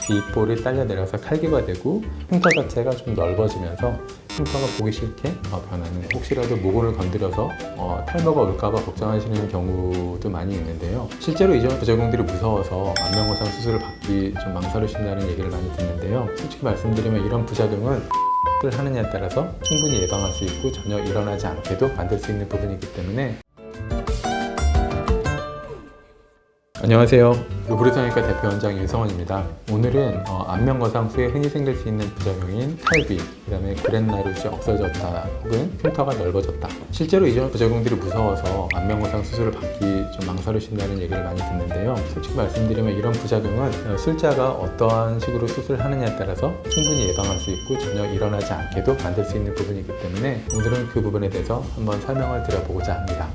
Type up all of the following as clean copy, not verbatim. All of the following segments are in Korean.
뒷볼이 딸려 내려서 칼기가 되고 흉터 자체가 좀 넓어지면서 흉터가 보기 싫게 변하는, 혹시라도 모공을 건드려서 탈모가 올까봐 걱정하시는 경우도 많이 있는데요. 실제로 이전 부작용들이 무서워서 안면거상 수술을 받기 좀 망설이신다는 얘기를 많이 듣는데요. 솔직히 말씀드리면 이런 부작용은 을 하느냐에 따라서 충분히 예방할 수 있고 전혀 일어나지 않게도 만들 수 있는 부분이기 때문에. 안녕하세요. 루브리성외과 대표 원장 윤성원입니다. 오늘은 안면거상 후에 흔히 생길 수 있는 부작용인 탈비, 그 다음에 구렛나룻이 없어졌다 혹은 흉터가 넓어졌다. 실제로 이전 부작용들이 무서워서 안면거상 수술을 받기 좀 망설이신다는 얘기를 많이 듣는데요. 솔직히 말씀드리면 이런 부작용은 술자가 어떠한 식으로 수술하느냐에 따라서 충분히 예방할 수 있고 전혀 일어나지 않게도 만들 수 있는 부분이기 때문에 오늘은 그 부분에 대해서 한번 설명을 드려보고자 합니다.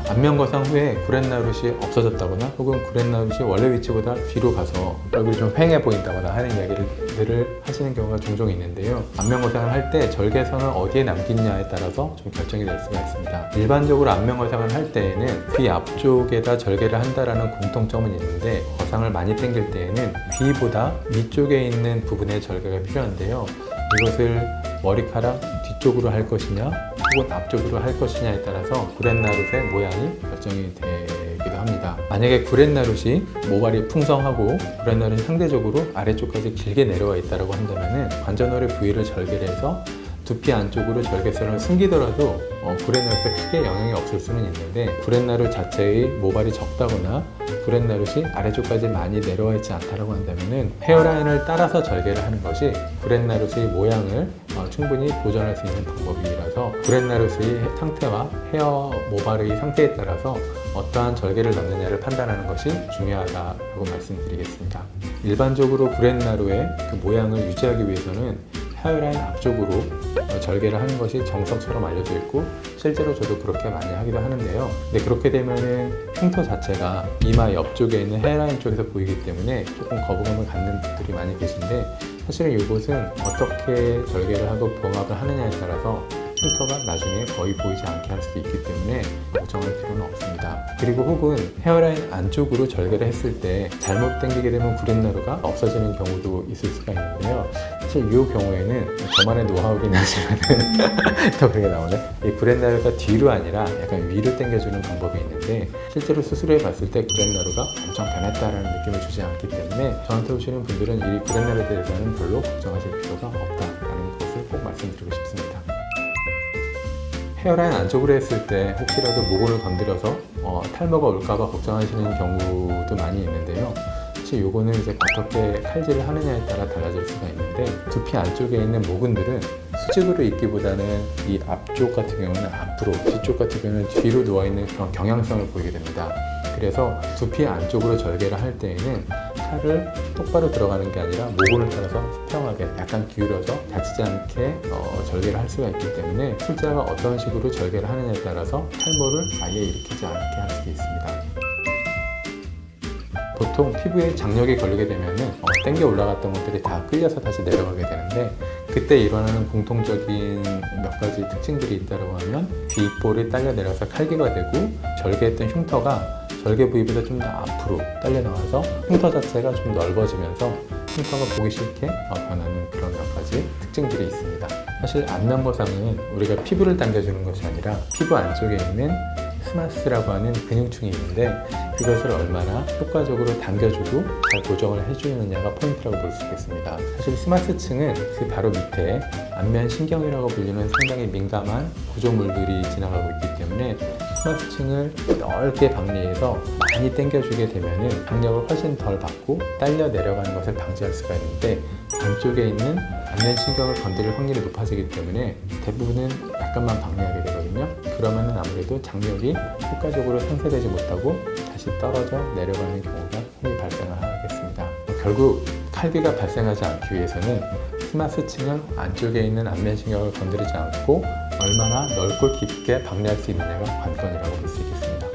안면거상 후에 구렛나룻이 없어졌다거나 혹은 구렛나룻이 원래 위치보다 뒤로 가서 얼굴이 좀 휑해 보인다거나 하는 이야기들을 하시는 경우가 종종 있는데요. 안면거상을 할 때 절개선을 어디에 남기냐에 따라서 좀 결정이 될 수가 있습니다. 일반적으로 안면거상을 할 때에는 귀 앞쪽에다 절개를 한다라는 공통점은 있는데, 거상을 많이 당길 때에는 귀보다 위쪽에 있는 부분에 절개가 필요한데요. 이것을 머리카락 뒤쪽으로 할 것이냐 혹은 앞쪽으로 할 것이냐에 따라서 구렛나룻의 모양이 결정이 되기도 합니다. 만약에 구렛나룻이 모발이 풍성하고 구렛나룻이 상대적으로 아래쪽까지 길게 내려와 있다고 한다면 관자놀이 부위를 절개를 해서 두피 안쪽으로 절개선을 숨기더라도 구렛나룻에 크게 영향이 없을 수는 있는데, 구렛나룻 자체의 모발이 적다거나 구렛나룻이 아래쪽까지 많이 내려와 있지 않다고 한다면 헤어라인을 따라서 절개를 하는 것이 구렛나룻의 모양을 충분히 보존할 수 있는 방법이라서, 구렛나룻의 상태와 헤어 모발의 상태에 따라서 어떠한 절개를 넣느냐를 판단하는 것이 중요하다고 말씀드리겠습니다. 일반적으로 구렛나룻의 그 모양을 유지하기 위해서는 헤어라인 앞쪽으로 절개를 하는 것이 정석처럼 알려져 있고, 실제로 저도 그렇게 많이 하기도 하는데요. 근데 그렇게 되면은 흉터 자체가 이마 옆쪽에 있는 헤어라인 쪽에서 보이기 때문에 조금 거부감을 갖는 분들이 많이 계신데, 사실은 이것은 어떻게 절개를 하고 봉합을 하느냐에 따라서 흉터가 나중에 거의 보이지 않게 할 수도 있기 때문에 걱정할 필요는 없습니다. 그리고 혹은 헤어라인 안쪽으로 절개를 했을 때 잘못 당기게 되면 구렛나루가 없어지는 경우도 있을 수가 있는데요. 사실 이 경우에는 저만의 노하우긴 하지만 또 그렇게 나오네. 이 구렛나루가 뒤로 아니라 약간 위로 당겨주는 방법이 있는데, 실제로 수술해 봤을 때 구렛나루가 엄청 변했다라는 느낌을 주지 않기 때문에 저한테 오시는 분들은 이 구렛나루에 대해서는 별로 걱정하실 필요가 없다라는 것을 꼭 말씀드리고 싶습니다. 헤어라인 안쪽으로 했을 때 혹시라도 모공을 건드려서 탈모가 올까봐 걱정하시는 경우도 많이 있는데요. 사실 요거는 이제 어떻게 칼질을 하느냐에 따라 달라질 수가 있는데, 두피 안쪽에 있는 모근들은 수직으로 있기보다는 이 앞쪽 같은 경우는 앞으로, 뒤쪽 같은 경우는 뒤로 누워있는 그런 경향성을 보이게 됩니다. 그래서 두피 안쪽으로 절개를 할 때에는 칼을 똑바로 들어가는 게 아니라 모근을 따라서 수평하게 약간 기울여서 다치지 않게 절개를 할 수가 있기 때문에 술자가 어떤 식으로 절개를 하느냐에 따라서 탈모를 아예 일으키지 않게 할 수 있습니다. 보통 피부에 장력이 걸리게 되면은 당겨 올라갔던 것들이 다 끌려서 다시 내려가게 되는데, 그때 일어나는 공통적인 몇 가지 특징들이 있다고 하면 뒷볼이 딸려 내려서 칼기가 되고, 절개했던 흉터가 절개 부위보다 좀 더 앞으로 딸려 나와서 흉터 자체가 좀 넓어지면서 흉터가 보기 싫게 변하는 그런 몇 가지 특징들이 있습니다. 사실 안면거상은 우리가 피부를 당겨주는 것이 아니라 피부 안쪽에 있는 스마스라고 하는 근육층이 있는데, 그것을 얼마나 효과적으로 당겨주고 잘 고정을 해주느냐가 포인트라고 볼 수 있겠습니다. 사실 스마스층은 그 바로 밑에 안면신경이라고 불리는 상당히 민감한 구조물들이 지나가고 있기 때문에 스마스층을 넓게 박리해서 많이 당겨주게 되면은 장력을 훨씬 덜 받고 딸려 내려가는 것을 방지할 수가 있는데, 안쪽에 있는 안면신경을 건드릴 확률이 높아지기 때문에 대부분은 약간만 박리하게 되거든요. 그러면은 아무래도 장력이 효과적으로 상쇄되지 못하고 다시 떨어져 내려가는 경우가 흔히 발생을 하겠습니다. 결국 칼비가 발생하지 않기 위해서는 스마스층은 안쪽에 있는 안면신경을 건드리지 않고 얼마나 넓고 깊게 박리할 수 있느냐가 관건이라고 볼 수 있겠습니다.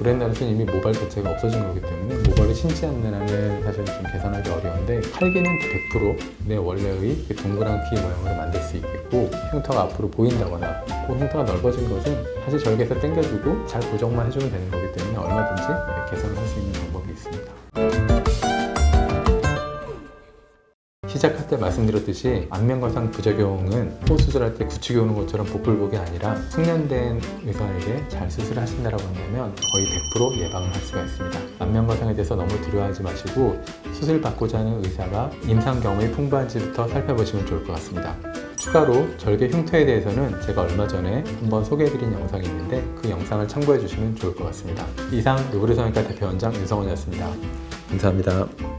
브렛나룻은 이미 모발 자체가 없어진 거기 때문에 모발을 신지 않는 한은 사실 좀 개선하기 어려운데, 칼기는 100% 내 원래의 그 동그란 귀 모양으로 만들 수 있겠고, 흉터가 앞으로 보인다거나 그 흉터가 넓어진 것은 사실 절개해서 당겨주고 잘 고정만 해주면 되는 거기 때문에 얼마든지 개선을 할 수 있는 방법이 있습니다. 시작할 때 말씀드렸듯이 안면거상 부작용은 코 수술할 때 구축이 오는 것처럼 복불복이 아니라 숙련된 의사에게 잘 수술하신다라고 한다면 거의 100% 예방을 할 수가 있습니다. 안면거상에 대해서 너무 두려워하지 마시고 수술 받고자 하는 의사가 임상 경험이 풍부한지부터 살펴보시면 좋을 것 같습니다. 추가로 절개 흉터에 대해서는 제가 얼마 전에 한번 소개해드린 영상이 있는데 그 영상을 참고해 주시면 좋을 것 같습니다. 이상 노브레 성형외과 대표원장 윤성원이었습니다. 감사합니다.